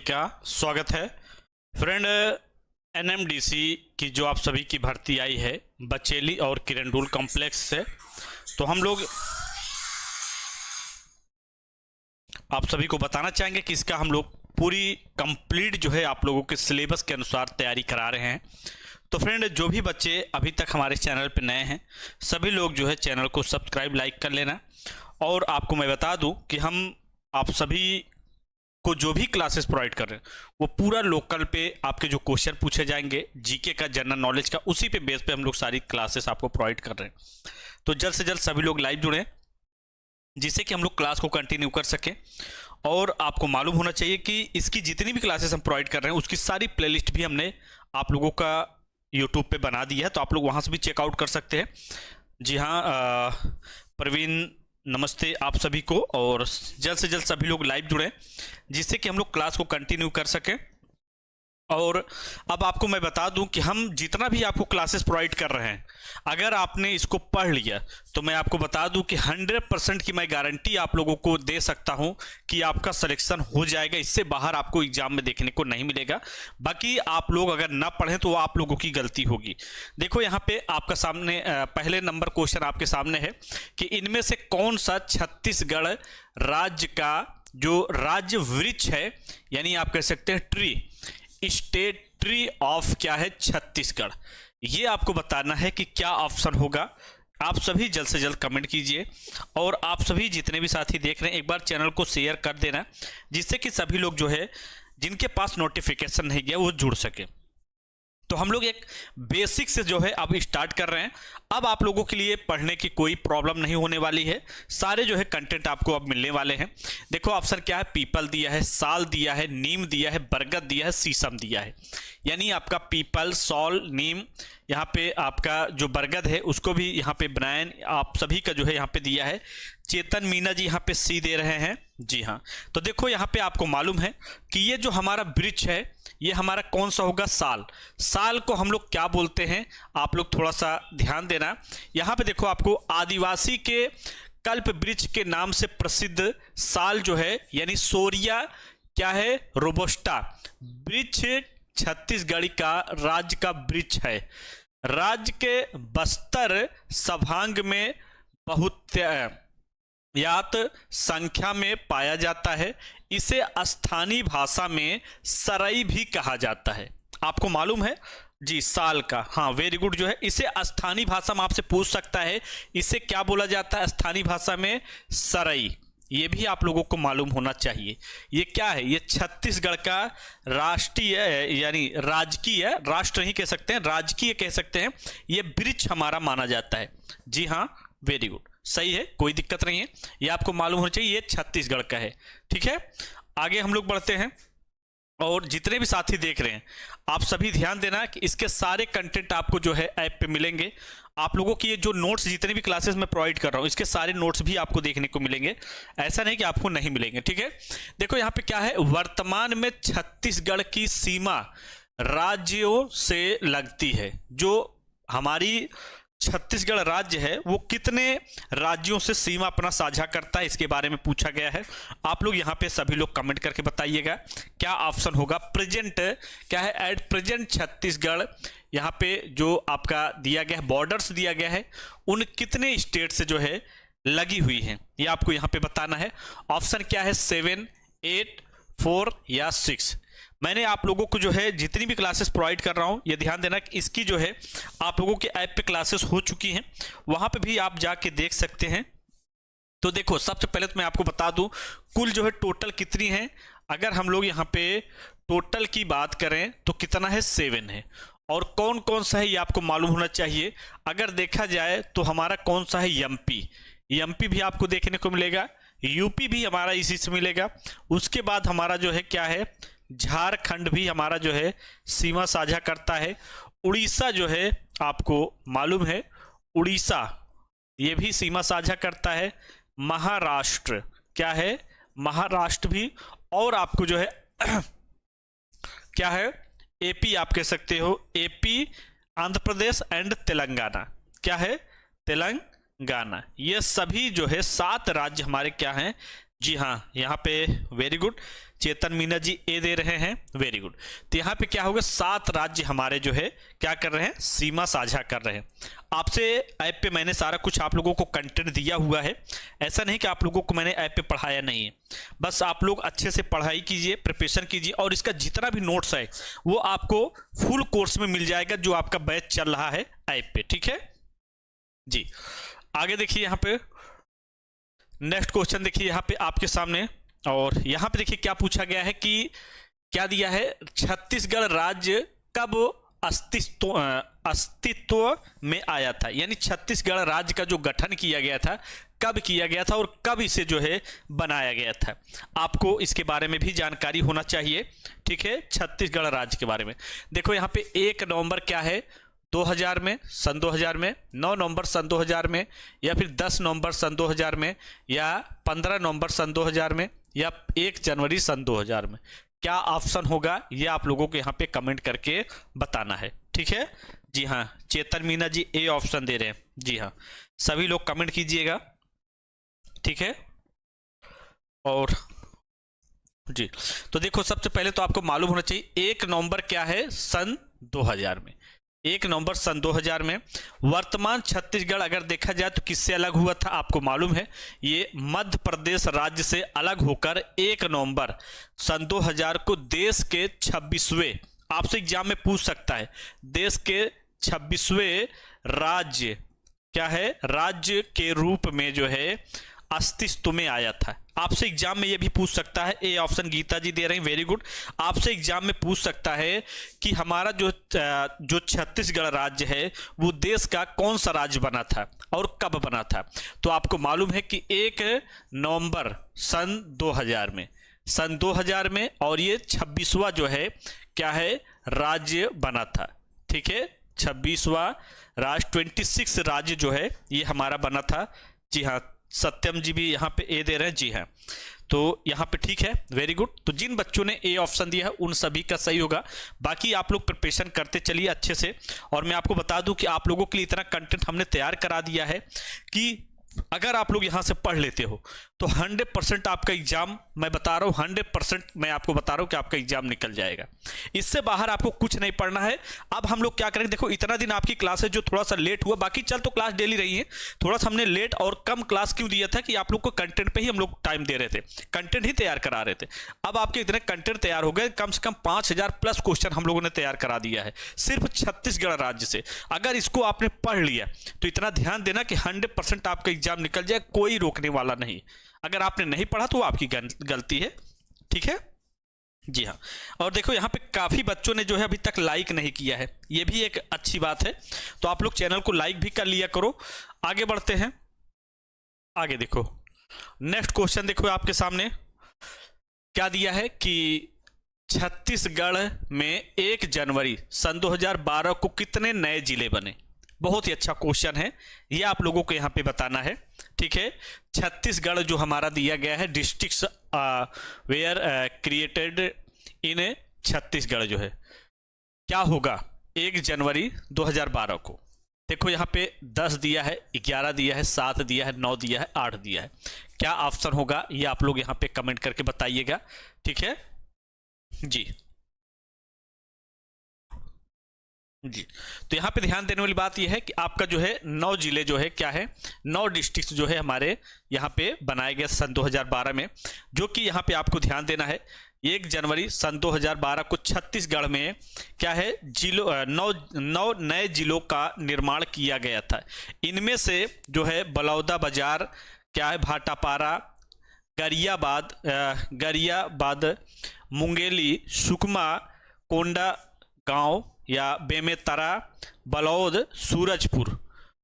का स्वागत है। फ्रेंड, एनएमडीसी की जो आप सभी की भर्ती आई है बचेली और किरंदुल कॉम्प्लेक्स से, तो हम लोग आप सभी को बताना चाहेंगे कि इसका हम लोग पूरी कंप्लीट जो है आप लोगों के सिलेबस के अनुसार तैयारी करा रहे हैं। तो फ्रेंड, जो भी बच्चे अभी तक हमारे चैनल पर नए हैं सभी लोग जो है चैनल को सब्सक्राइब लाइक कर लेना। और आपको मैं बता दूं कि हम आप सभी को जो भी क्लासेस प्रोवाइड कर रहे हैं वो पूरा लोकल पे आपके जो क्वेश्चन पूछे जाएंगे जीके का, जनरल नॉलेज का, उसी पे बेस पे हम लोग सारी क्लासेस आपको प्रोवाइड कर रहे हैं। तो जल्द से जल्द सभी लोग लाइव जुड़ें जिससे कि हम लोग क्लास को कंटिन्यू कर सकें। और आपको मालूम होना चाहिए कि इसकी जितनी भी क्लासेस हम प्रोवाइड कर रहे हैं उसकी सारी प्लेलिस्ट भी हमने आप लोगों का यूट्यूब पे बना दी है, तो आप लोग वहाँ से भी चेकआउट कर सकते हैं। जी हाँ, प्रवीण नमस्ते आप सभी को। और जल्द से जल्द सभी लोग लाइव जुड़ें जिससे कि हम लोग क्लास को कंटिन्यू कर सकें। और अब आपको मैं बता दूं कि हम जितना भी आपको क्लासेस प्रोवाइड कर रहे हैं अगर आपने इसको पढ़ लिया तो मैं आपको बता दूं कि 100% की मैं गारंटी आप लोगों को दे सकता हूं कि आपका सिलेक्शन हो जाएगा। इससे बाहर आपको एग्जाम में देखने को नहीं मिलेगा। बाकी आप लोग अगर ना पढ़ें तो आप लोगों की गलती होगी। देखो यहाँ पे आपका सामने पहले नंबर क्वेश्चन आपके सामने है कि इनमें से कौन सा छत्तीसगढ़ राज्य का जो राज्य वृक्ष है, यानी आप कह सकते हैं ट्री, स्टेट ट्री ऑफ क्या है छत्तीसगढ़, ये आपको बताना है कि क्या ऑप्शन होगा। आप सभी जल्द से जल्द कमेंट कीजिए और आप सभी जितने भी साथी देख रहे हैं एक बार चैनल को शेयर कर देना जिससे कि सभी लोग जो है जिनके पास नोटिफिकेशन नहीं गया वो जुड़ सके। तो हम लोग एक बेसिक से जो है अब स्टार्ट कर रहे हैं। अब आप लोगों के लिए पढ़ने की कोई प्रॉब्लम नहीं होने वाली है, सारे जो है कंटेंट आपको अब मिलने वाले हैं। देखो ऑप्शन क्या है, पीपल दिया है, साल दिया है, नीम दिया है, बरगद दिया है, शीशम दिया है। यानी आपका पीपल, सॉल, नीम, यहाँ पे आपका जो बरगद है उसको भी यहाँ पे बनायन आप सभी का जो है यहाँ पे दिया है। चेतन मीना जी यहाँ पे सी दे रहे हैं। जी हाँ, तो देखो यहाँ पे आपको मालूम है कि ये जो हमारा वृक्ष है ये हमारा कौन सा होगा, साल। साल को हम लोग क्या बोलते हैं आप लोग थोड़ा सा ध्यान देना। यहाँ पे देखो आपको आदिवासी के कल्प वृक्ष के नाम से प्रसिद्ध साल जो है यानी सोरिया क्या है, रोबस्टा वृक्ष छत्तीसगढ़ का राज्य का वृक्ष है। राज्य के बस्तर संभाग में बहुत यात संख्या में पाया जाता है। इसे स्थानीय भाषा में सरई भी कहा जाता है। आपको मालूम है जी साल का, हाँ वेरी गुड। जो है इसे स्थानीय भाषा में आपसे पूछ सकता है इसे क्या बोला जाता है स्थानीय भाषा में, सरई। ये भी आप लोगों को मालूम होना चाहिए। ये क्या है, ये छत्तीसगढ़ का राष्ट्रीय यानी राजकीय, राष्ट्र नहीं कह सकते हैं, राजकीय कह सकते हैं, ये वृक्ष हमारा माना जाता है। जी हाँ, वेरी गुड, सही है, कोई दिक्कत नहीं है। ये आपको मालूम होना चाहिए ये छत्तीसगढ़ का है। ठीक है, आगे हम लोग बढ़ते हैं। और जितने भी साथी देख रहे हैं आप सभी ध्यान देना कि इसके सारे कंटेंट आपको जो है ऐप पे मिलेंगे। आप लोगों की ये जो नोट्स जितने भी क्लासेस में प्रोवाइड कर रहा हूँ इसके सारे नोट्स भी आपको देखने को मिलेंगे, ऐसा नहीं कि आपको नहीं मिलेंगे। ठीक है, देखो यहाँ पे क्या है, वर्तमान में छत्तीसगढ़ की सीमा राज्यों से लगती है। जो हमारी छत्तीसगढ़ राज्य है वो कितने राज्यों से सीमा अपना साझा करता है इसके बारे में पूछा गया है। आप लोग यहाँ पे सभी लोग कमेंट करके बताइएगा क्या ऑप्शन होगा। प्रेजेंट क्या है, एट प्रेजेंट छत्तीसगढ़ यहाँ पे जो आपका दिया गया है बॉर्डर्स दिया गया है उन कितने स्टेट से जो है लगी हुई है ये आपको यहाँ पे बताना है। ऑप्शन क्या है, 7, 8, 4 या 6। मैंने आप लोगों को जो है जितनी भी क्लासेस प्रोवाइड कर रहा हूं ये ध्यान देना कि इसकी जो है आप लोगों के ऐप पे क्लासेस हो चुकी हैं, वहां पे भी आप जाके देख सकते हैं। तो देखो सबसे पहले तो मैं आपको बता दूं कुल जो है टोटल कितनी है। अगर हम लोग यहाँ पे टोटल की बात करें तो कितना है, 7 है। और कौन कौन सा है ये आपको मालूम होना चाहिए। अगर देखा जाए तो हमारा कौन सा है, एमपी भी आपको देखने को मिलेगा, यूपी भी हमारा इसी से मिलेगा। उसके बाद हमारा जो है क्या है, झारखंड भी हमारा जो है सीमा साझा करता है। उड़ीसा जो है आपको मालूम है, उड़ीसा ये भी सीमा साझा करता है। महाराष्ट्र क्या है, महाराष्ट्र भी। और आपको जो है क्या है, एपी आप कह सकते हो, एपी, आंध्र प्रदेश एंड तेलंगाना क्या है, तेलंगाना। ये सभी जो है 7 राज्य हमारे क्या हैं, जी हाँ, यहाँ पे वेरी गुड, चेतन मीना जी ए दे रहे हैं, वेरी गुड। तो यहाँ पे क्या होगा, 7 राज्य हमारे जो है क्या कर रहे हैं, सीमा साझा कर रहे हैं। आपसे ऐप पे मैंने सारा कुछ आप लोगों को कंटेंट दिया हुआ है, ऐसा नहीं कि आप लोगों को मैंने ऐप पे पढ़ाया नहीं है। बस आप लोग अच्छे से पढ़ाई कीजिए, प्रिपरेशन कीजिए, और इसका जितना भी नोट्स है वो आपको फुल कोर्स में मिल जाएगा जो आपका बैच चल रहा है ऐप पे, ठीक है जी। आगे देखिए यहाँ पे नेक्स्ट क्वेश्चन देखिए यहाँ पे आपके सामने, और यहाँ पे देखिए क्या पूछा गया है कि क्या दिया है, छत्तीसगढ़ राज्य कब अस्तित्व में आया था, यानी छत्तीसगढ़ राज्य का जो गठन किया गया था कब किया गया था और कब इसे जो है बनाया गया था। आपको इसके बारे में भी जानकारी होना चाहिए, ठीक है, छत्तीसगढ़ राज्य के बारे में। देखो यहाँ पे 1 नवंबर क्या है, 2000 में, सन 2000 में, 9 नवंबर सन 2000 में, या फिर 10 नवंबर सन 2000 में, या 15 नवंबर सन 2000 में, या 1 जनवरी सन 2000 में। क्या ऑप्शन होगा ये आप लोगों को यहाँ पे कमेंट करके बताना है, ठीक है जी हाँ। चेतन मीना जी ए ऑप्शन दे रहे हैं, जी हाँ, सभी लोग कमेंट कीजिएगा, ठीक है। और जी तो देखो, सबसे पहले तो आपको मालूम होना चाहिए 1 नवंबर क्या है, सन 2000 में, 1 नवंबर सन 2000 में। वर्तमान छत्तीसगढ़ अगर देखा जाए तो किससे अलग हुआ था, आपको मालूम है, ये मध्य प्रदेश राज्य से अलग होकर 1 नवंबर सन 2000 को देश के 26वें, आपसे एग्जाम में पूछ सकता है, देश के 26वें राज्य क्या है, राज्य के रूप में जो है अस्तित्व में आया था। आपसे एग्जाम में ये भी पूछ सकता है, ए ऑप्शन गीता जी दे रहे हैं, वेरी गुड। आपसे एग्जाम में पूछ सकता है कि हमारा जो छत्तीसगढ़ राज्य है वो देश का कौन सा राज्य बना था और कब बना था। तो आपको मालूम है कि 1 नवंबर सन 2000 में, सन 2000 में, और ये 26वां जो है क्या है, राज्य बना था, ठीक है, 26वां राज्य, 26 राज्य जो है ये हमारा बना था। जी हाँ, सत्यम जी भी यहाँ पे ए दे रहे हैं, जी हाँ, तो यहाँ पे ठीक है, वेरी गुड। तो जिन बच्चों ने ए ऑप्शन दिया है उन सभी का सही होगा। बाकी आप लोग प्रिपरेशन करते चलिए अच्छे से। और मैं आपको बता दूं कि आप लोगों के लिए इतना कंटेंट हमने तैयार करा दिया है कि अगर आप लोग यहाँ से पढ़ लेते हो तो 100% आपका एग्जाम, मैं बता रहा हूँ 100% मैं आपको बता रहा हूँ कि आपका एग्जाम निकल जाएगा। इससे बाहर आपको कुछ नहीं पढ़ना है। अब हम लोग क्या करेंगे, देखो इतना दिन आपकी क्लास है जो थोड़ा सा लेट हुआ, बाकी चल तो क्लास डेली रही है, थोड़ा सा हमने लेट और कम क्लास क्यों दिया था कि आप लोग को कंटेंट पे ही हम लोग टाइम दे रहे थे, कंटेंट ही तैयार करा रहे थे। अब आपके इतने कंटेंट तैयार हो गए, कम से कम 5000 प्लस क्वेश्चन हम लोगों ने तैयार करा दिया है सिर्फ छत्तीसगढ़ राज्य से। अगर इसको आपने पढ़ लिया तो इतना ध्यान देना कि 100% आपका एग्जाम निकल जाए, कोई रोकने वाला नहीं। अगर आपने नहीं पढ़ा तो वो आपकी गलती है, ठीक है जी हाँ। और देखो यहाँ पे काफी बच्चों ने जो है अभी तक लाइक नहीं किया है, ये भी एक अच्छी बात है, तो आप लोग चैनल को लाइक भी कर लिया करो। आगे बढ़ते हैं, आगे देखो नेक्स्ट क्वेश्चन देखो आपके सामने क्या दिया है कि छत्तीसगढ़ में 1 जनवरी सन 2012 को कितने नए जिले बने। बहुत ही अच्छा क्वेश्चन है, ये आप लोगों को यहाँ पे बताना है, ठीक है। छत्तीसगढ़ जो हमारा दिया गया है, districts were created in Chhattisgarh जो है क्या होगा 1 जनवरी 2012 को। देखो यहाँ पे 10 दिया है, 11 दिया है, 7 दिया है, 9 दिया है, 8 दिया है। क्या ऑप्शन होगा ये आप लोग यहाँ पे कमेंट करके बताइएगा, ठीक है जी जी। तो यहाँ पे ध्यान देने वाली बात यह है कि आपका जो है 9 जिले जो है क्या है, 9 डिस्ट्रिक्ट जो है हमारे यहाँ पे बनाए गए सन 2012 में, जो कि यहाँ पे आपको ध्यान देना है 1 जनवरी सन 2012 को छत्तीसगढ़ में क्या है, जिलों 9 नए जिलों का निर्माण किया गया था। इनमें से जो है बलौदाबाजार क्या है, भाटापारा, गरियाबाद, मुंगेली, सुकमा, कोंडा गांव या बेमेतरा, बलौद, सूरजपुर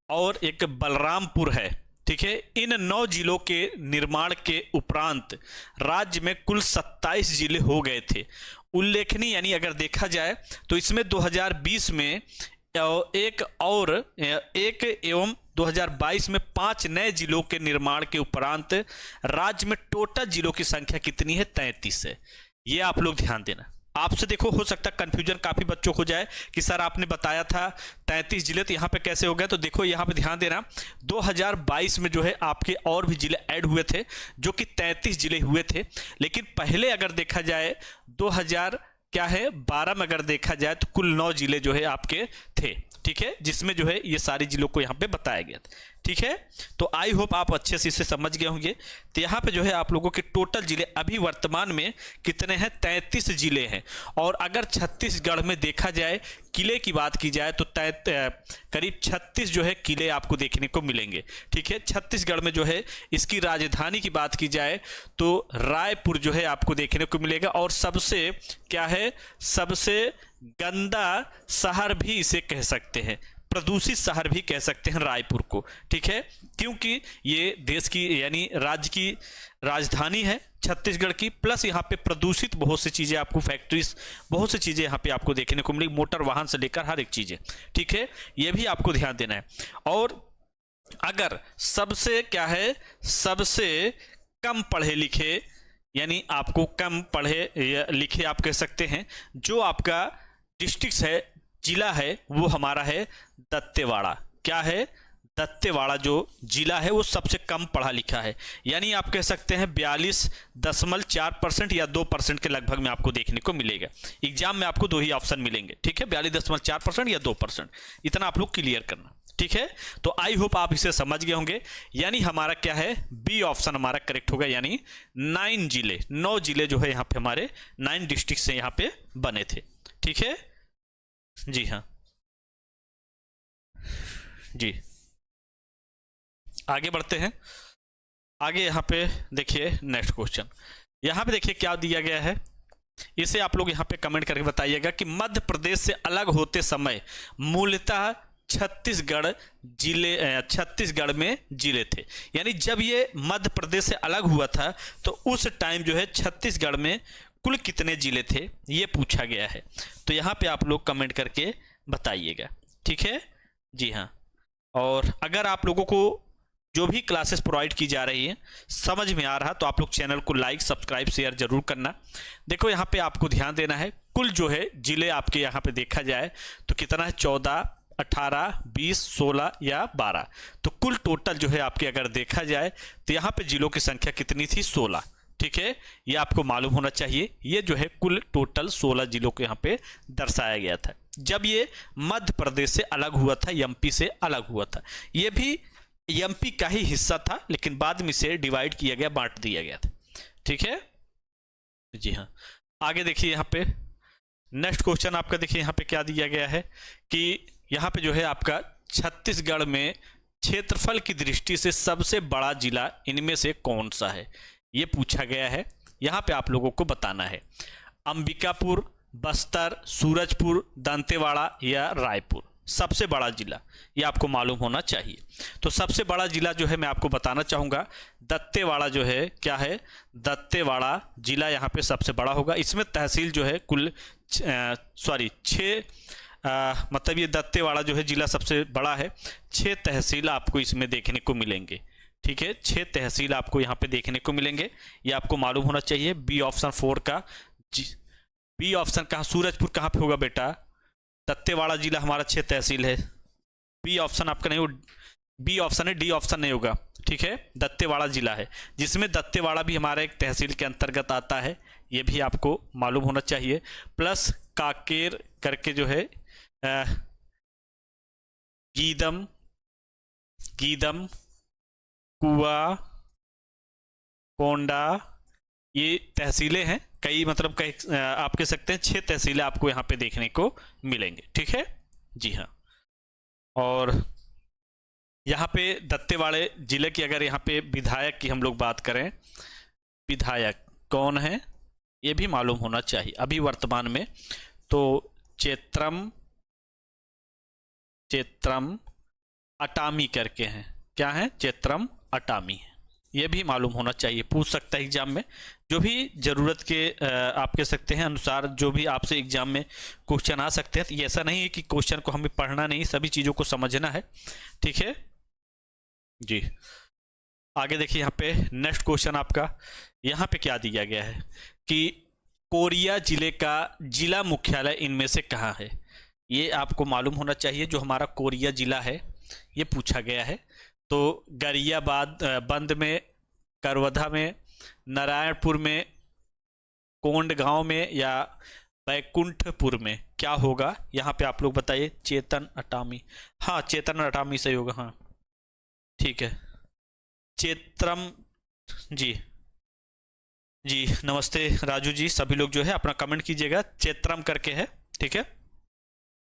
और एक बलरामपुर है, ठीक है। इन 9 जिलों के निर्माण के उपरांत राज्य में कुल 27 जिले हो गए थे। उल्लेखनीय यानी अगर देखा जाए तो इसमें 2020 में एक एवं 2022 में 5 नए जिलों के निर्माण के उपरांत राज्य में टोटल जिलों की संख्या कितनी है, 33 है। ये आप लोग ध्यान देना, आपसे देखो हो सकता है कंफ्यूजन काफी बच्चों को जाए कि सर आपने बताया था 33 जिले, तो यहाँ पे कैसे हो गया। तो देखो यहाँ पे ध्यान देना, 2022 में जो है आपके और भी जिले ऐड हुए थे जो कि 33 जिले हुए थे। लेकिन पहले अगर देखा जाए 2000 क्या है 12 में अगर देखा जाए तो कुल 9 जिले जो है आपके थे, ठीक है, जिसमें जो है ये सारे जिलों को यहाँ पे बताया गया था, ठीक है। तो आई होप आप अच्छे से इसे समझ गए होंगे। तो यहाँ पे जो है आप लोगों के टोटल जिले अभी वर्तमान में कितने हैं, 33 जिले हैं। और अगर छत्तीसगढ़ में देखा जाए, किले की बात की जाए तो करीब 36 जो है किले आपको देखने को मिलेंगे, ठीक है। छत्तीसगढ़ में जो है इसकी राजधानी की बात की जाए तो रायपुर जो है आपको देखने को मिलेगा। और सबसे क्या है, सबसे गंदा शहर भी इसे कह सकते हैं, प्रदूषित शहर भी कह सकते हैं रायपुर को, ठीक है, क्योंकि ये देश की यानी राज्य की राजधानी है छत्तीसगढ़ की, प्लस यहाँ पे प्रदूषित बहुत सी चीजें आपको, फैक्ट्रीज, बहुत सी चीजें यहाँ पे आपको देखने को मिलेगी, मोटर वाहन से लेकर हर एक चीजें, ठीक है, ये भी आपको ध्यान देना है। और अगर सबसे क्या है, सबसे कम पढ़े लिखे यानी आपको कम पढ़े लिखे आप कह सकते हैं, जो आपका डिस्ट्रिक्ट है, जिला है, वो हमारा है दंतेवाड़ा। क्या है, दंतेवाड़ा जो जिला है वो सबसे कम पढ़ा लिखा है, यानी आप कह सकते हैं 42.4% या 2% के लगभग में आपको देखने को मिलेगा। एग्जाम में आपको दो ही ऑप्शन मिलेंगे, ठीक है, 42.4% या 2%, इतना आप लोग क्लियर करना, ठीक है। तो आई होप आप इसे समझ गए होंगे। यानी हमारा क्या है, बी ऑप्शन हमारा करेक्ट होगा, यानी 9 जिले जो है यहाँ पे हमारे 9 डिस्ट्रिक्ट से यहाँ पे बने थे, ठीक है जी। हाँ जी, आगे बढ़ते हैं। आगे यहाँ पे देखिए नेक्स्ट क्वेश्चन, यहाँ पे देखिए क्या दिया गया है, इसे आप लोग यहाँ पे कमेंट करके बताइएगा कि मध्य प्रदेश से अलग होते समय मूलतः छत्तीसगढ़ में जिले थे। यानी जब ये मध्य प्रदेश से अलग हुआ था तो उस टाइम जो है छत्तीसगढ़ में कुल कितने जिले थे, ये पूछा गया है। तो यहाँ पे आप लोग कमेंट करके बताइएगा, ठीक है जी। हाँ, और अगर आप लोगों को जो भी क्लासेस प्रोवाइड की जा रही है समझ में आ रहा तो आप लोग चैनल को लाइक, सब्सक्राइब, शेयर जरूर करना। देखो यहाँ पे आपको ध्यान देना है, कुल जो है जिले आपके यहाँ पे देखा जाए तो कितना है, 14, 18, 20, 16 या 12। तो कुल टोटल जो है आपके अगर देखा जाए तो यहाँ पे जिलों की संख्या कितनी थी, 16, ठीक है, ये आपको मालूम होना चाहिए। ये जो है कुल टोटल 16 जिलों को यहाँ पे दर्शाया गया था जब ये मध्य प्रदेश से अलग हुआ था, एमपी से अलग हुआ था। ये भी एमपी का ही हिस्सा था लेकिन बाद में इसे डिवाइड किया गया, बांट दिया गया था, ठीक है जी। हाँ, आगे देखिए यहाँ पे नेक्स्ट क्वेश्चन आपका, देखिए यहाँ पे क्या दिया गया है कि यहाँ पे जो है आपका छत्तीसगढ़ में क्षेत्रफल की दृष्टि से सबसे बड़ा जिला इनमें से कौन सा है, ये पूछा गया है। यहाँ पे आप लोगों को बताना है अंबिकापुर, बस्तर, सूरजपुर, दंतेवाड़ा या रायपुर। सबसे बड़ा जिला ये आपको मालूम होना चाहिए। तो सबसे बड़ा जिला जो है मैं आपको बताना चाहूँगा, दंतेवाड़ा जो है, क्या है, दंतेवाड़ा जिला यहाँ पे सबसे बड़ा होगा। इसमें तहसील जो है कुल 6 मतलब ये दंतेवाड़ा जो है जिला सबसे बड़ा है, 6 तहसील आपको इसमें देखने को मिलेंगे, ठीक है, 6 तहसील आपको यहाँ पे देखने को मिलेंगे, ये आपको मालूम होना चाहिए। बी ऑप्शन 4 का बी ऑप्शन कहाँ, सूरजपुर कहाँ पे होगा बेटा, दंतेवाड़ा जिला हमारा 6 तहसील है। बी ऑप्शन आपका नहीं, बी ऑप्शन है, डी ऑप्शन नहीं होगा, ठीक है, दंतेवाड़ा जिला है जिसमें दंतेवाड़ा भी हमारा एक तहसील के अंतर्गत आता है, ये भी आपको मालूम होना चाहिए। प्लस काकेर करके जो है गीदम, कुआ, कोंडा, ये तहसीलें हैं कई, मतलब कई आप कह सकते हैं 6 तहसीलें आपको यहाँ पे देखने को मिलेंगे, ठीक है जी। हाँ, और यहाँ पे दंतेवाड़े जिले की अगर यहाँ पे विधायक की हम लोग बात करें, विधायक कौन है ये भी मालूम होना चाहिए अभी वर्तमान में। तो चेत्रम अटामी करके हैं, क्या है, चेत्रम अटामी है, ये भी मालूम होना चाहिए, पूछ सकता है एग्जाम में। जो भी जरूरत के आप कह सकते हैं अनुसार जो भी आपसे एग्जाम में क्वेश्चन आ सकते हैं। तो ये ऐसा नहीं है कि क्वेश्चन को हमें पढ़ना नहीं, सभी चीज़ों को समझना है, ठीक है जी। आगे देखिए यहाँ पे नेक्स्ट क्वेश्चन आपका, यहाँ पे क्या दिया गया है कि कोरिया जिले का जिला मुख्यालय इनमें से कहाँ है? ये आपको मालूम होना चाहिए। जो हमारा कोरिया जिला है ये पूछा गया है। तो गरियाबाद बंद में, करवधा में, नारायणपुर में, कोंडगांव में या बैकुंठपुर में क्या होगा? यहाँ पे आप लोग बताइए। चेतन अटामी, हाँ चेतन अटामी सही होगा। हाँ ठीक है। चेत्रम जी, जी नमस्ते राजू जी। सभी लोग जो है अपना कमेंट कीजिएगा। चेत्रम करके है, ठीक है।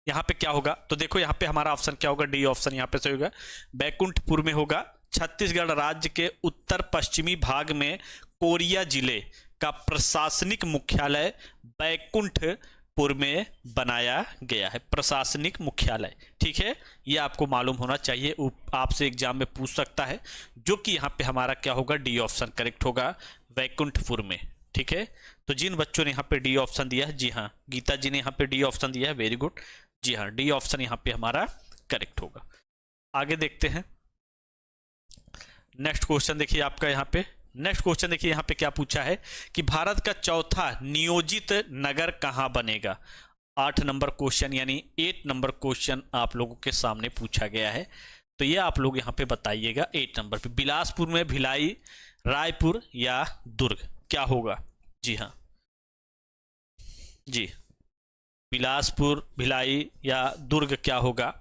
यहाँ पे क्या होगा? तो देखो यहाँ पे हमारा ऑप्शन क्या होगा? डी ऑप्शन यहाँ पे सही होगा। बैकुंठपुर में होगा। छत्तीसगढ़ राज्य के उत्तर पश्चिमी भाग में कोरिया जिले का प्रशासनिक मुख्यालय बैकुंठपुर में बनाया गया है। प्रशासनिक मुख्यालय, ठीक है। ये आपको मालूम होना चाहिए, आपसे एग्जाम में पूछ सकता है। जो कि यहाँ पे हमारा क्या होगा? डी ऑप्शन करेक्ट होगा, बैकुंठपुर में, ठीक है। तो जिन बच्चों ने यहाँ पे डी ऑप्शन दिया है, जी हाँ गीता जी ने यहाँ पे डी ऑप्शन दिया है, वेरी गुड। जी हाँ डी ऑप्शन यहाँ पे हमारा करेक्ट होगा। आगे देखते हैं। नेक्स्ट क्वेश्चन देखिए आपका यहाँ पे। नेक्स्ट क्वेश्चन देखिए यहाँ पे क्या पूछा है कि भारत का चौथा नियोजित नगर कहाँ बनेगा? 8 नंबर क्वेश्चन यानी 8 नंबर क्वेश्चन आप लोगों के सामने पूछा गया है। तो ये आप लोग यहाँ पे बताइएगा 8 नंबर पे। बिलासपुर में, भिलाई, रायपुर या दुर्ग क्या होगा? जी हाँ जी, बिलासपुर, भिलाई या दुर्ग क्या होगा?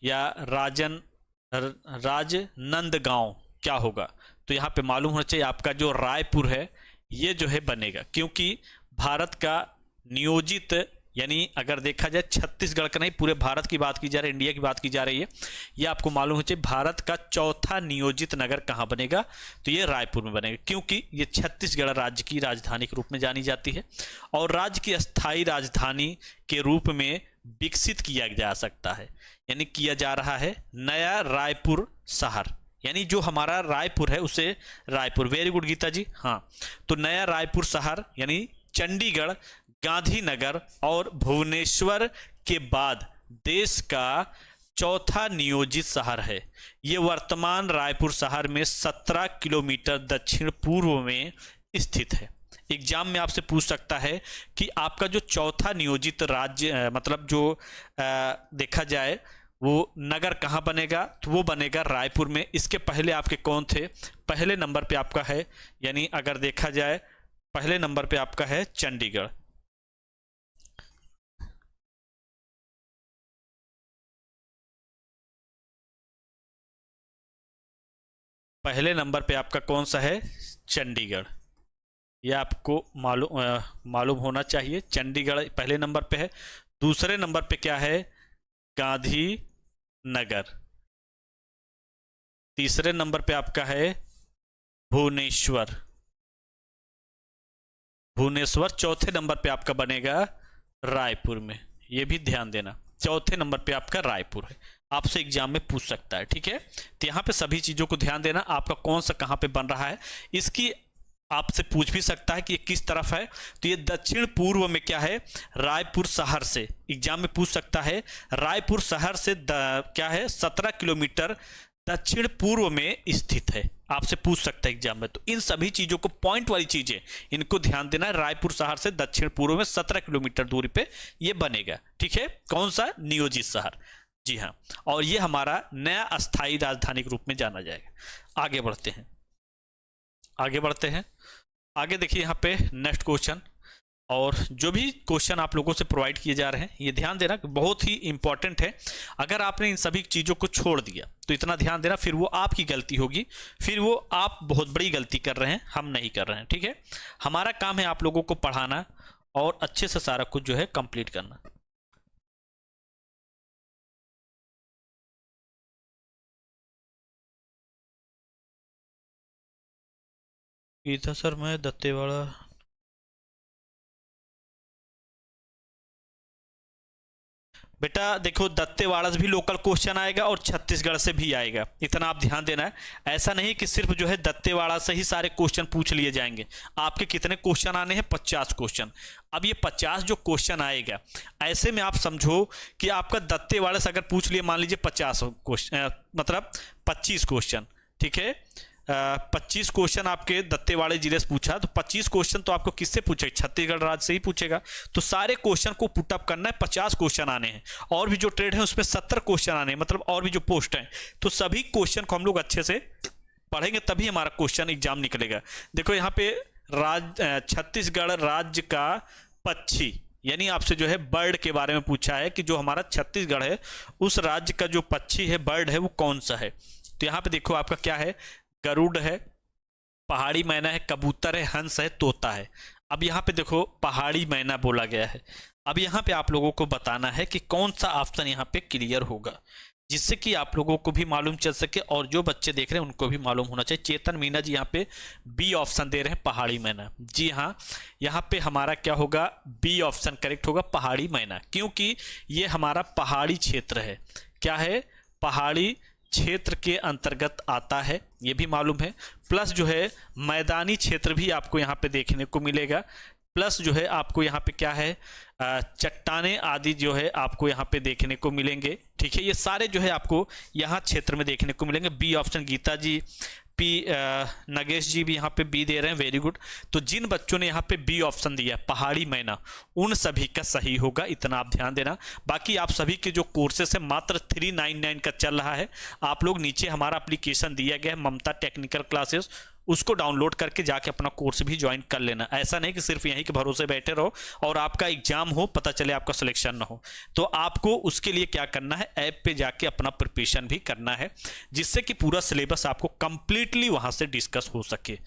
या राजनंदगांव क्या होगा? तो यहाँ पे मालूम होना चाहिए आपका जो रायपुर है ये जो है बनेगा, क्योंकि भारत का नियोजित यानी अगर देखा जाए छत्तीसगढ़ का नहीं, पूरे भारत की बात की जा रही है, इंडिया की बात की जा रही है। ये आपको मालूम होना चाहिए भारत का चौथा नियोजित नगर कहाँ बनेगा? तो ये रायपुर में बनेगा, क्योंकि ये छत्तीसगढ़ राज्य की राजधानी के रूप में जानी जाती है और राज्य की अस्थायी राजधानी के रूप में विकसित किया जा सकता है, यानी किया जा रहा है नया रायपुर शहर। यानी जो हमारा रायपुर है उसे रायपुर, वेरी गुड गीता जी। हाँ, तो नया रायपुर शहर यानी चंडीगढ़, गांधीनगर और भुवनेश्वर के बाद देश का चौथा नियोजित शहर है। ये वर्तमान रायपुर शहर में 17 किलोमीटर दक्षिण पूर्व में स्थित है। एग्जाम में आपसे पूछ सकता है कि आपका जो चौथा नियोजित राज्य मतलब जो देखा जाए वो नगर कहाँ बनेगा? तो वो बनेगा रायपुर में। इसके पहले आपके कौन थे? पहले नंबर पे आपका है, यानी अगर देखा जाए पहले नंबर पे आपका है चंडीगढ़। पहले नंबर पे आपका कौन सा है? चंडीगढ़। यह आपको मालूम होना चाहिए। चंडीगढ़ पहले नंबर पे है। दूसरे नंबर पे क्या है? गांधी नगर। तीसरे नंबर पे आपका है भुवनेश्वर। भुवनेश्वर चौथे नंबर पे आपका बनेगा रायपुर में। ये भी ध्यान देना, चौथे नंबर पे आपका रायपुर है। आपसे एग्जाम में पूछ सकता है, ठीक है। तो यहाँ पे सभी चीजों को ध्यान देना, आपका कौन सा कहाँ पे बन रहा है। इसकी आपसे पूछ भी सकता है कि ये किस तरफ है। तो ये दक्षिण पूर्व में क्या है? रायपुर शहर से। एग्जाम में पूछ सकता है रायपुर शहर से क्या है? 17 किलोमीटर दक्षिण पूर्व में स्थित है। आपसे पूछ सकता है एग्जाम में। तो इन सभी चीजों को, पॉइंट वाली चीजें, इनको ध्यान देना है। रायपुर शहर से दक्षिण पूर्व में 17 किलोमीटर दूरी पे ये बनेगा, ठीक है। कौन सा? नियोजित शहर, जी हाँ। और ये हमारा नया अस्थायी राजधानी के रूप में जाना जाएगा। आगे बढ़ते हैं, आगे बढ़ते हैं। आगे देखिए यहाँ पे नेक्स्ट क्वेश्चन। और जो भी क्वेश्चन आप लोगों से प्रोवाइड किए जा रहे हैं ये ध्यान देना कि बहुत ही इंपॉर्टेंट है। अगर आपने इन सभी चीज़ों को छोड़ दिया तो इतना ध्यान देना, फिर वो आपकी गलती होगी, फिर वो आप बहुत बड़ी गलती कर रहे हैं, हम नहीं कर रहे हैं, ठीक है। हमारा काम है आप लोगों को पढ़ाना और अच्छे से सारा कुछ जो है कंप्लीट करना। गीता सर मैं दत्तेवाड़ा, बेटा देखो दत्तेवाड़ा से भी लोकल क्वेश्चन आएगा और छत्तीसगढ़ से भी आएगा, इतना आप ध्यान देना है। ऐसा नहीं कि सिर्फ जो है दत्तेवाड़ा से ही सारे क्वेश्चन पूछ लिए जाएंगे। आपके कितने क्वेश्चन आने हैं? 50 क्वेश्चन। अब ये 50 जो क्वेश्चन आएगा, ऐसे में आप समझो कि आपका दत्तेवाड़ा से अगर पूछ लिए मान लीजिए 50 क्वेश्चन मतलब 25 क्वेश्चन, ठीक है। 25 क्वेश्चन आपके दत्तेवाड़े जिले से पूछा, तो 25 क्वेश्चन तो आपको किससे पूछेगा, छत्तीसगढ़ राज्य से ही पूछेगा। तो सारे क्वेश्चन को पुटअप करना है, 50 क्वेश्चन आने हैं, और भी जो ट्रेड है उसमें 70 क्वेश्चन आने हैं, मतलब और भी जो पोस्ट हैं, तो सभी क्वेश्चन को हम लोग अच्छे से पढ़ेंगे तभी हमारा क्वेश्चन एग्जाम निकलेगा। देखो यहाँ पे छत्तीसगढ़ राज्य का पक्षी, यानी आपसे जो है बर्ड के बारे में पूछा है कि जो हमारा छत्तीसगढ़ है उस राज्य का जो पक्षी है, बर्ड है, वो कौन सा है। तो यहाँ पे देखो आपका क्या है, गरुड़ है, पहाड़ी मैना है, कबूतर है, हंस है, तोता है। अब यहाँ पे देखो पहाड़ी मैना बोला गया है। अब यहाँ पे आप लोगों को बताना है कि कौन सा ऑप्शन यहाँ पे क्लियर होगा, जिससे कि आप लोगों को भी मालूम चल सके और जो बच्चे देख रहे हैं उनको भी मालूम होना चाहिए। चेतन मीना जी यहाँ पे बी ऑप्शन दे रहे हैं, पहाड़ी मैना। जी हाँ, यहाँ पे हमारा क्या होगा, बी ऑप्शन करेक्ट होगा, पहाड़ी मैना, क्योंकि ये हमारा पहाड़ी क्षेत्र है। क्या है, पहाड़ी क्षेत्र के अंतर्गत आता है, ये भी मालूम है। प्लस जो है मैदानी क्षेत्र भी आपको यहाँ पे देखने को मिलेगा। प्लस जो है आपको यहाँ पे क्या है, चट्टाने आदि जो है आपको यहाँ पे देखने को मिलेंगे। ठीक है, ये सारे जो है आपको यहाँ क्षेत्र में देखने को मिलेंगे। बी ऑप्शन गीता जी, पी नगेश जी भी यहाँ पे बी दे रहे हैं, वेरी गुड। तो जिन बच्चों ने यहाँ पे बी ऑप्शन दिया पहाड़ी मैना, उन सभी का सही होगा, इतना आप ध्यान देना। बाकी आप सभी के जो कोर्सेस है मात्र 399 का चल रहा है। आप लोग नीचे हमारा एप्लीकेशन दिया गया है ममता टेक्निकल क्लासेस, उसको डाउनलोड करके जाके अपना कोर्स भी ज्वाइन कर लेना। ऐसा नहीं कि सिर्फ यहीं के भरोसे बैठे रहो और आपका एग्जाम हो, पता चले आपका सिलेक्शन ना हो। तो आपको उसके लिए क्या करना है, ऐप पे जाके अपना प्रिपरेशन भी करना है, जिससे कि पूरा सिलेबस आपको कंप्लीटली वहां से डिस्कस हो सके।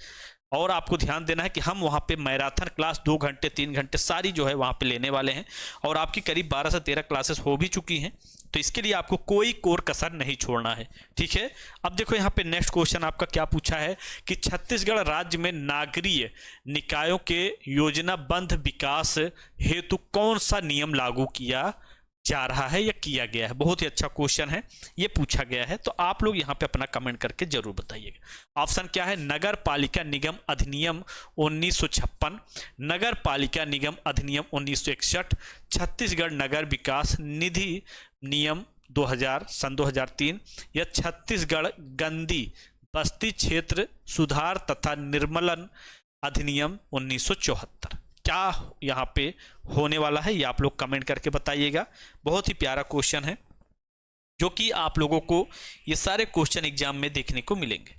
और आपको ध्यान देना है कि हम वहाँ पे मैराथन क्लास 2 घंटे 3 घंटे सारी जो है वहाँ पे लेने वाले हैं, और आपकी करीब 12 से 13 क्लासेस हो भी चुकी हैं। तो इसके लिए आपको कोई कोर कसर नहीं छोड़ना है। ठीक है, अब देखो यहाँ पे नेक्स्ट क्वेश्चन आपका क्या पूछा है कि छत्तीसगढ़ राज्य में नागरीय निकायों के योजनाबद्ध विकास हेतु कौन सा नियम लागू किया जा रहा है या किया गया है। बहुत ही अच्छा क्वेश्चन है, ये पूछा गया है, तो आप लोग यहाँ पे अपना कमेंट करके जरूर बताइएगा। ऑप्शन क्या है, नगर पालिका निगम अधिनियम 1956, नगर पालिका निगम अधिनियम 1961, छत्तीसगढ़ नगर विकास निधि नियम 2000 सन 2003, या छत्तीसगढ़ गंदी बस्ती क्षेत्र सुधार तथा निर्मलन अधिनियम 1974। क्या यहाँ पे होने वाला है ये आप लोग कमेंट करके बताइएगा। बहुत ही प्यारा क्वेश्चन है, जो कि आप लोगों को ये सारे क्वेश्चन एग्जाम में देखने को मिलेंगे।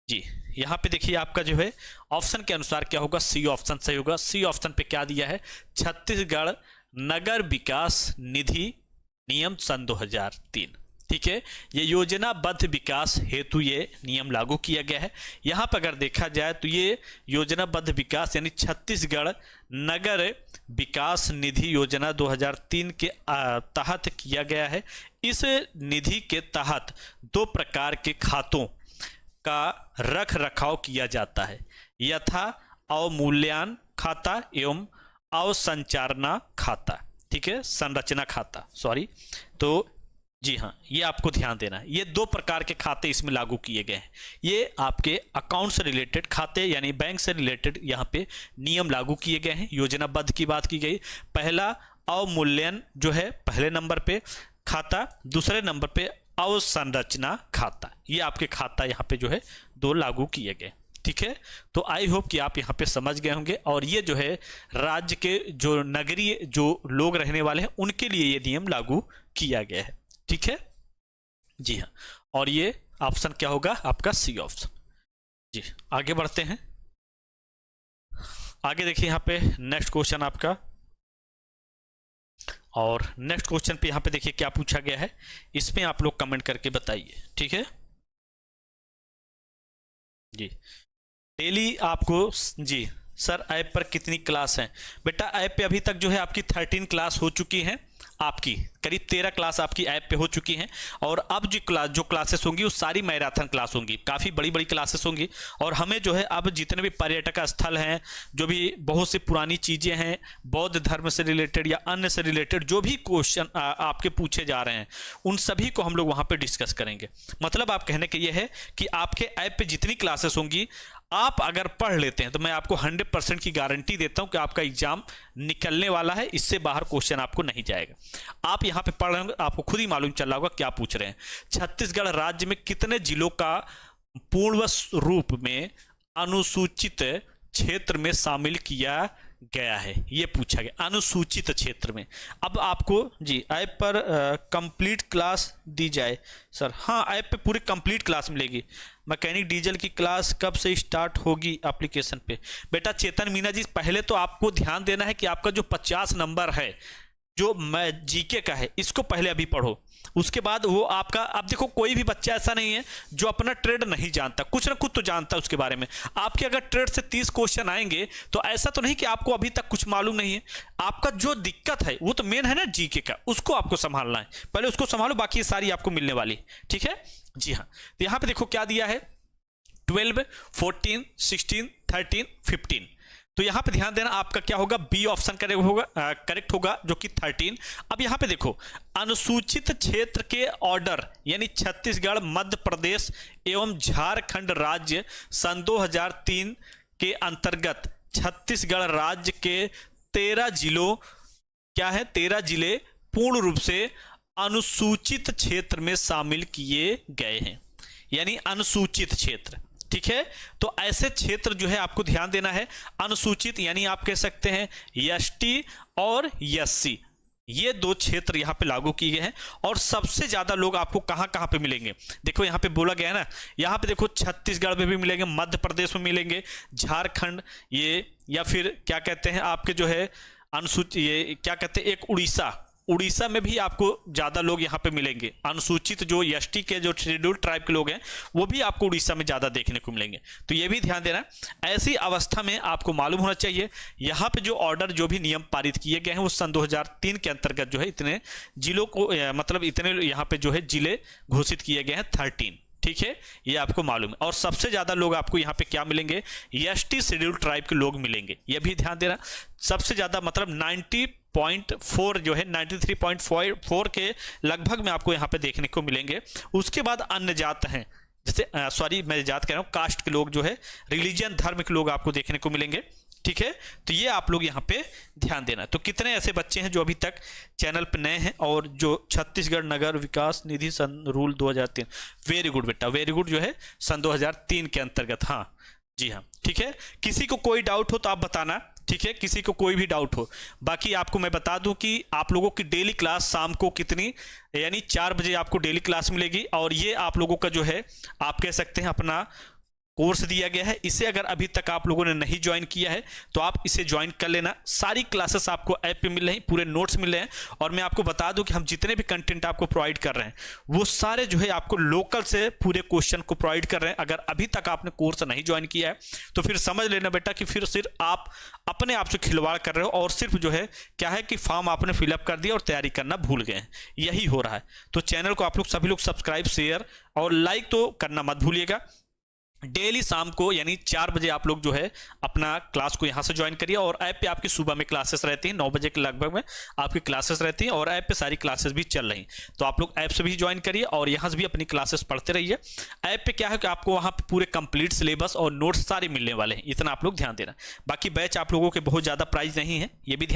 जी यहाँ पे देखिए आपका जो है ऑप्शन के अनुसार क्या होगा, सी ऑप्शन सही होगा। सी ऑप्शन पे क्या दिया है, छत्तीसगढ़ नगर विकास निधि नियम सन 2003। ठीक है, ये योजनाबद्ध विकास हेतु ये नियम लागू किया गया है। यहाँ पर अगर देखा जाए तो ये योजनाबद्ध विकास यानी छत्तीसगढ़ नगर विकास निधि योजना 2003 के तहत किया गया है। इस निधि के तहत 2 प्रकार के खातों का रख रखाव किया जाता है, यथा अवमूल्यन खाता एवं अवसंचारना खाता। ठीक है, संरचना खाता, सॉरी। तो जी हाँ, ये आपको ध्यान देना है, ये 2 प्रकार के खाते इसमें लागू किए गए हैं। ये आपके अकाउंट से रिलेटेड खाते यानी बैंक से रिलेटेड यहाँ पे नियम लागू किए गए हैं। योजनाबद्ध की बात की गई, पहला अवमूल्यन जो है पहले नंबर पे खाता, दूसरे नंबर पे अवसंरचना खाता। ये आपके खाता यहाँ पे जो है 2 लागू किए गए। ठीक है, तो आई होप कि आप यहाँ पे समझ गए होंगे, और ये जो है राज्य के जो नगरीय जो लोग रहने वाले हैं उनके लिए ये नियम लागू किया गया है। ठीक है, जी हाँ, और ये ऑप्शन क्या होगा आपका, सी ऑप्शन। जी आगे बढ़ते हैं, आगे देखिए यहाँ पे नेक्स्ट क्वेश्चन आपका, और नेक्स्ट क्वेश्चन पे यहाँ पे देखिए क्या पूछा गया है, इसमें आप लोग कमेंट करके बताइए। ठीक है जी, डेली आपको जी सर ऐप पर कितनी क्लास हैं, बेटा ऐप पे अभी तक जो है आपकी 13 क्लास हो चुकी हैं, आपकी करीब 13 क्लास आपकी ऐप पे हो चुकी हैं, और अब जो क्लासेस होंगी वो सारी मैराथन क्लास होंगी, काफ़ी बड़ी बड़ी क्लासेस होंगी। और हमें जो है अब जितने भी पर्यटक स्थल हैं, जो भी बहुत सी पुरानी चीज़ें हैं, बौद्ध धर्म से रिलेटेड या अन्य से रिलेटेड जो भी क्वेश्चन आपके पूछे जा रहे हैं, उन सभी को हम लोग वहाँ पर डिस्कस करेंगे। मतलब आप कहने के ये है कि आपके ऐप पे जितनी क्लासेस होंगी, आप अगर पढ़ लेते हैं तो मैं आपको 100% की गारंटी देता हूं कि आपका एग्जाम निकलने वाला है, इससे बाहर क्वेश्चन आपको नहीं जाएगा। आप यहां पे पढ़ रहे होंगे, आपको खुद ही मालूम चल रहा होगा क्या पूछ रहे हैं। छत्तीसगढ़ राज्य में कितने जिलों का पूर्ण रूप में अनुसूचित क्षेत्र में शामिल किया गया है, ये पूछा गया अनुसूचित क्षेत्र में। अब आपको जी ऐप पर कंप्लीट क्लास दी जाए सर, हाँ ऐप पे पूरी कंप्लीट क्लास मिलेगी। मैकेनिक डीजल की क्लास कब से स्टार्ट होगी एप्लीकेशन पे? बेटा चेतन मीना जी, पहले तो आपको ध्यान देना है कि आपका जो 50 नंबर है जो मैं जीके का है, इसको पहले अभी पढ़ो, उसके बाद वो आपका। अब देखो कोई भी बच्चा ऐसा नहीं है जो अपना ट्रेड नहीं जानता, कुछ ना कुछ तो जानता है उसके बारे में। आपके अगर ट्रेड से 30 क्वेश्चन आएंगे तो ऐसा तो नहीं कि आपको अभी तक कुछ मालूम नहीं है। आपका जो दिक्कत है वो तो मेन है ना जीके का, उसको आपको संभालना है, पहले उसको संभालो, बाकी सारी आपको मिलने वाली। ठीक है जी हाँ। तो यहाँ पे देखो क्या दिया है, 12, 14, 16, 13, 15। तो यहां पे ध्यान देना, आपका क्या होगा, बी ऑप्शन करेक्ट होगा जो कि 13। अब यहां पे देखो अनुसूचित क्षेत्र के ऑर्डर, यानी छत्तीसगढ़, मध्य प्रदेश एवं झारखंड राज्य सन 2003 के अंतर्गत छत्तीसगढ़ राज्य के 13 जिलों, क्या है 13 जिले पूर्ण रूप से अनुसूचित क्षेत्र में शामिल किए गए हैं, यानी अनुसूचित क्षेत्र। ठीक है, तो ऐसे क्षेत्र जो है आपको ध्यान देना है, अनुसूचित यानी आप कह सकते हैं एसटी और एससी, ये दो क्षेत्र यहाँ पे लागू किए हैं। और सबसे ज्यादा लोग आपको कहाँ कहाँ पे मिलेंगे, देखो यहाँ पे बोला गया है ना, यहाँ पे देखो छत्तीसगढ़ में भी मिलेंगे, मध्य प्रदेश में मिलेंगे, झारखंड ये, या फिर क्या कहते हैं आपके जो है अनुसूचित, ये क्या कहते हैं एक उड़ीसा में भी आपको ज्यादा लोग यहाँ पे मिलेंगे। अनुसूचित जो एसटी के जो शेड्यूल्ड ट्राइब के लोग हैं वो भी आपको उड़ीसा में ज्यादा देखने को मिलेंगे, तो ये भी ध्यान देना। ऐसी अवस्था में आपको मालूम होना चाहिए यहाँ पे जो ऑर्डर, जो भी नियम पारित किए गए हैं वो सन 2003 के अंतर्गत जो है इतने जिलों को, मतलब इतने यहाँ पे जो है जिले घोषित किए गए हैं 13। ठीक है, ये आपको मालूम है। और सबसे ज्यादा लोग आपको यहाँ पे क्या मिलेंगे, एसटी शेड्यूल्ड ट्राइब के लोग मिलेंगे, ये भी ध्यान देना। सबसे ज्यादा मतलब 90.4 जो है 93.4 के लगभग में आपको यहाँ पे देखने को मिलेंगे। उसके बाद अन्य जात हैं, जैसे सॉरी मैं जात कह रहा हूँ, कास्ट के लोग जो है, रिलीजन धर्म के लोग आपको देखने को मिलेंगे। ठीक है, तो ये आप लोग यहाँ पे ध्यान देना। तो कितने ऐसे बच्चे हैं जो अभी तक चैनल पे नए हैं और जो छत्तीसगढ़ नगर विकास निधि सन रूल 2003, वेरी गुड बेटा, वेरी गुड, जो है सन 2003 के अंतर्गत, हाँ जी हाँ। ठीक है, किसी को कोई डाउट हो तो आप बताना, ठीक है, किसी को कोई भी डाउट हो। बाकी आपको मैं बता दूं कि आप लोगों की डेली क्लास शाम को कितनी, यानी 4 बजे आपको डेली क्लास मिलेगी। और ये आप लोगों का जो है आप कह सकते हैं अपना कोर्स दिया गया है, इसे अगर अभी तक आप लोगों ने नहीं ज्वाइन किया है तो आप इसे ज्वाइन कर लेना। सारी क्लासेस आपको ऐप पे मिल रही, पूरे नोट्स मिल रहे हैं। और मैं आपको बता दूं कि हम जितने भी कंटेंट आपको प्रोवाइड कर रहे हैं वो सारे जो है आपको लोकल से पूरे क्वेश्चन को प्रोवाइड कर रहे हैं। अगर अभी तक आपने कोर्स नहीं ज्वाइन किया है तो फिर समझ लेना बेटा कि फिर सिर्फ आप अपने आप से खिलवाड़ कर रहे हो, और सिर्फ जो है क्या है कि फॉर्म आपने फिलअप कर दिया और तैयारी करना भूल गए हैं, यही हो रहा है। तो चैनल को आप लोग सभी लोग सब्सक्राइब, शेयर और लाइक तो करना मत भूलिएगा। डेली शाम को यानी 4 बजे आप लोग जो है अपना क्लास को यहाँ से ज्वाइन करिए। और ऐप पे आपकी सुबह में क्लासेस रहती हैं, 9 बजे के लगभग में आपकी क्लासेस रहती हैं, और ऐप पे सारी क्लासेस भी चल रही हैं। तो आप लोग ऐप से भी ज्वाइन करिए और यहाँ से भी अपनी क्लासेस पढ़ते रहिए। ऐप पे क्या है कि आपको वहाँ पे पूरे कंप्लीट सिलेबस और नोट्स सारे मिलने वाले हैं, इतना आप लोग ध्यान देना। बाकी बैच आप लोगों के बहुत ज़्यादा प्राइस नहीं है, ये भी ध्यान